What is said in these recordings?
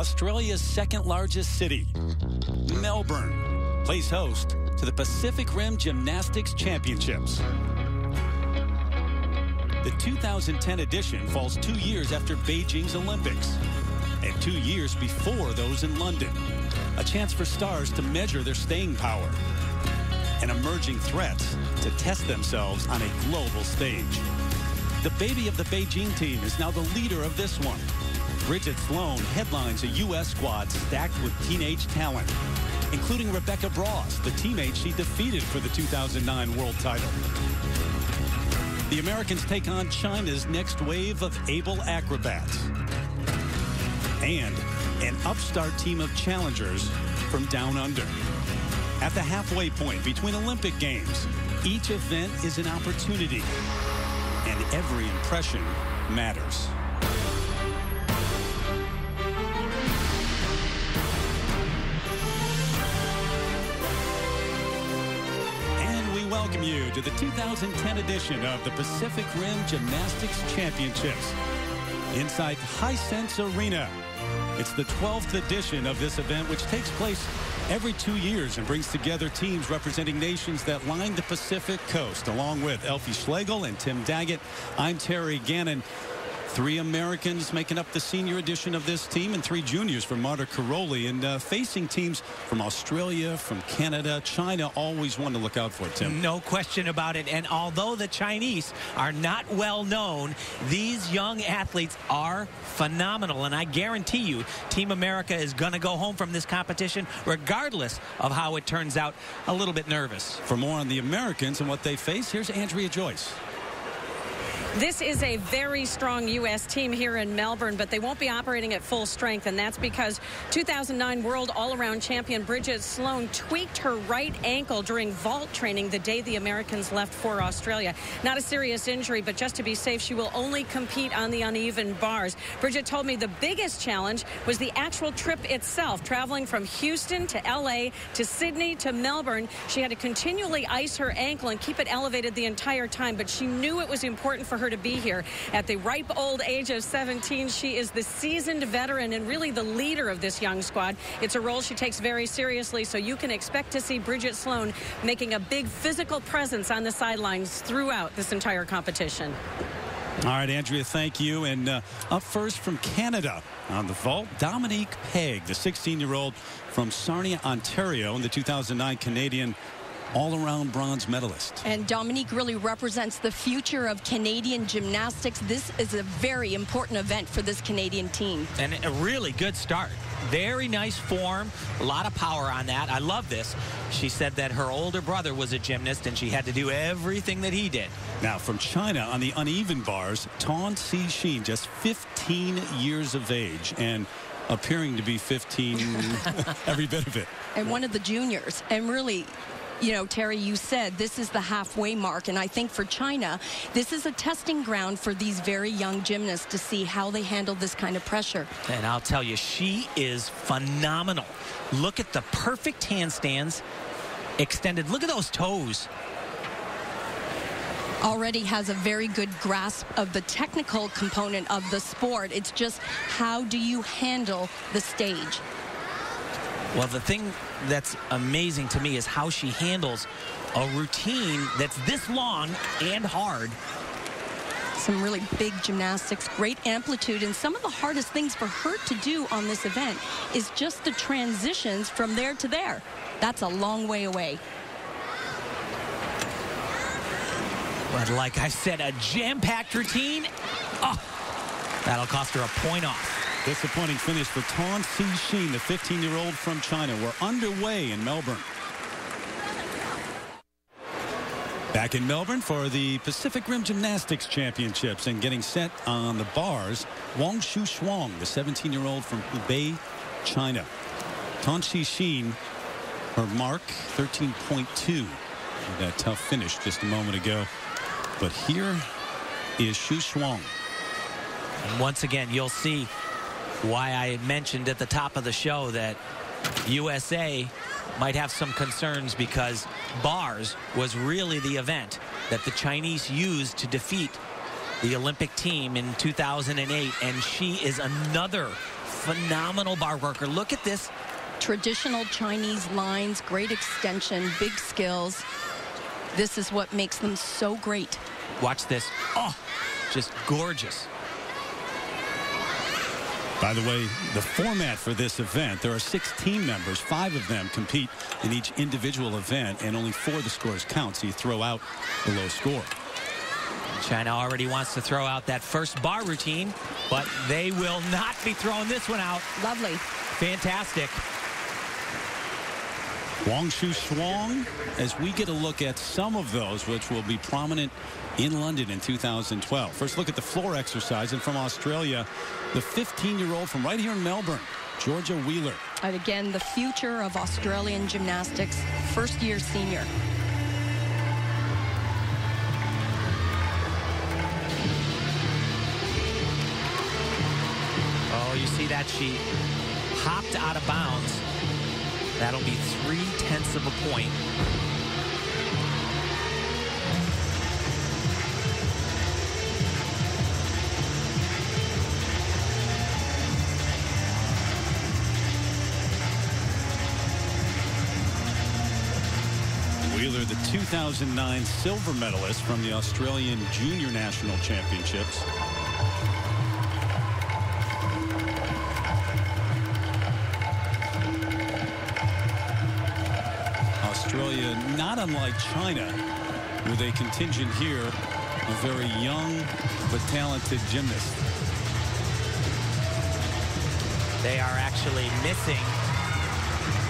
Australia's second-largest city, Melbourne, plays host to the Pacific Rim Gymnastics Championships. The 2010 edition falls 2 years after Beijing's Olympics and 2 years before those in London. A chance for stars to measure their staying power and emerging threats to test themselves on a global stage. The baby of the Beijing team is now the leader of this one. Bridget Sloan headlines a U.S. squad stacked with teenage talent, including Rebecca Bross, the teammate she defeated for the 2009 world title. The Americans take on China's next wave of able acrobats and an upstart team of challengers from down under. At the halfway point between Olympic Games, each event is an opportunity, and every impression matters. And we welcome you to the 2010 edition of the Pacific Rim Gymnastics Championships inside Hisense Arena. It's the 12th edition of this event, which takes place every 2 years and brings together teams representing nations that line the Pacific coast. Along with Elfie Schlegel and Tim Daggett, I'm Terry Gannon. 3 Americans making up the senior edition of this team and 3 juniors from Marta Caroli, and facing teams from Australia, from Canada, China, always one to look out for, Tim. No question about it. And although the Chinese are not well known, these young athletes are phenomenal. And I guarantee you, Team America is going to go home from this competition, regardless of how it turns out, a little bit nervous. For more on the Americans and what they face, here's Andrea Joyce. This is a very strong U.S. team here in Melbourne, but they won't be operating at full strength, and that's because 2009 World All-Around Champion Bridget Sloan tweaked her right ankle during vault training the day the Americans left for Australia. Not a serious injury, but just to be safe, she will only compete on the uneven bars. Bridget told me the biggest challenge was the actual trip itself, traveling from Houston to L.A. to Sydney to Melbourne. She had to continually ice her ankle and keep it elevated the entire time, but she knew it was important for her to be here. At the ripe old age of 17, she is the seasoned veteran and really the leader of this young squad. It's a role she takes very seriously, so you can expect to see Bridget Sloan making a big physical presence on the sidelines throughout this entire competition. All right, Andrea, thank you. And up first from Canada on the vault, Dominique Pegg, the 16-year-old from Sarnia, Ontario, and the 2009 Canadian all-around bronze medalist. And Dominique really represents the future of Canadian gymnastics. This is a very important event for this Canadian team. And a really good start. Very nice form, a lot of power on that. I love this. She said that her older brother was a gymnast and she had to do everything that he did. Now from China on the uneven bars, Tan Cixin, just 15 years of age and appearing to be 15 every bit of it. And one of the juniors. And really, you know, Terry, you said this is the halfway mark, and I think for China, this is a testing ground for these very young gymnasts to see how they handle this kind of pressure. And I'll tell you, she is phenomenal. Look at the perfect handstands, extended. Look at those toes. Already has a very good grasp of the technical component of the sport. It's just how do you handle the stage? Well, the thing that's amazing to me is how she handles a routine that's this long and hard. Some really big gymnastics, great amplitude, and some of the hardest things for her to do on this event is just the transitions from there to there. That's a long way away. But like I said, a jam-packed routine. Oh, that'll cost her a point off. Disappointing finish for Tan Cixin, the 15-year-old from China. We're underway in Melbourne. Back in Melbourne for the Pacific Rim Gymnastics Championships, and getting set on the bars, Wang Shuxuang, the 17-year-old from Hubei, China. Tan Cixin, her mark, 13.2. That tough finish just a moment ago. But here is Shuxuang. And once again, you'll see why I had mentioned at the top of the show that USA might have some concerns, because bars was really the event that the Chinese used to defeat the Olympic team in 2008, and she is another phenomenal bar worker. Look at this. Traditional Chinese lines, great extension, big skills. This is what makes them so great. Watch this. Oh, just gorgeous. By the way, the format for this event, there are 6 team members. 5 of them compete in each individual event, and only 4 of the scores count, so you throw out the low score. China already wants to throw out that first bar routine, but they will not be throwing this one out. Lovely. Fantastic. Wang Shu Shuang, as we get a look at some of those which will be prominent in London in 2012. First look at the floor exercise, and from Australia, the 15-year-old from right here in Melbourne, Georgia Wheeler. And again, the future of Australian gymnastics, first-year senior. Oh, you see that she hopped out of bounds. That'll be 0.3 of a point. Wheeler, the 2009 silver medalist from the Australian Junior National Championships. Australia, not unlike China, with a contingent here of very young but talented gymnasts. They are actually missing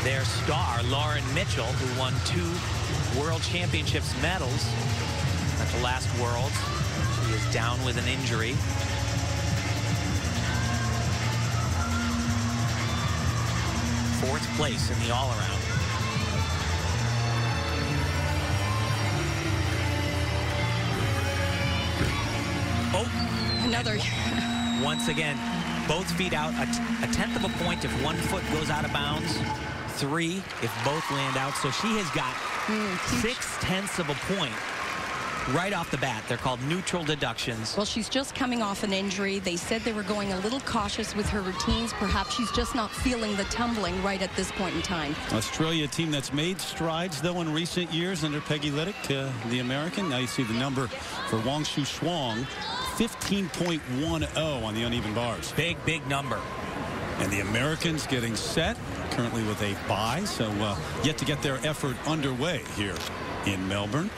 their star, Lauren Mitchell, who won 2 World Championships medals at the last Worlds. She is down with an injury. Fourth place in the all-around. Oh, Another. Once again, both feet out. A 1/10 of a point if one foot goes out of bounds. 3 if both land out. So she has got 0.6 of a point right off the bat. They're called neutral deductions. Well, she's just coming off an injury. They said they were going a little cautious with her routines. Perhaps she's just not feeling the tumbling right at this point in time. Australia, a team that's made strides, though, in recent years under Peggy Liddick, the American. Now you see the number for Wang Shu Shuang, 15.10 on the uneven bars. Big number. And the Americans getting set, currently with a bye, so yet to get their effort underway here in Melbourne.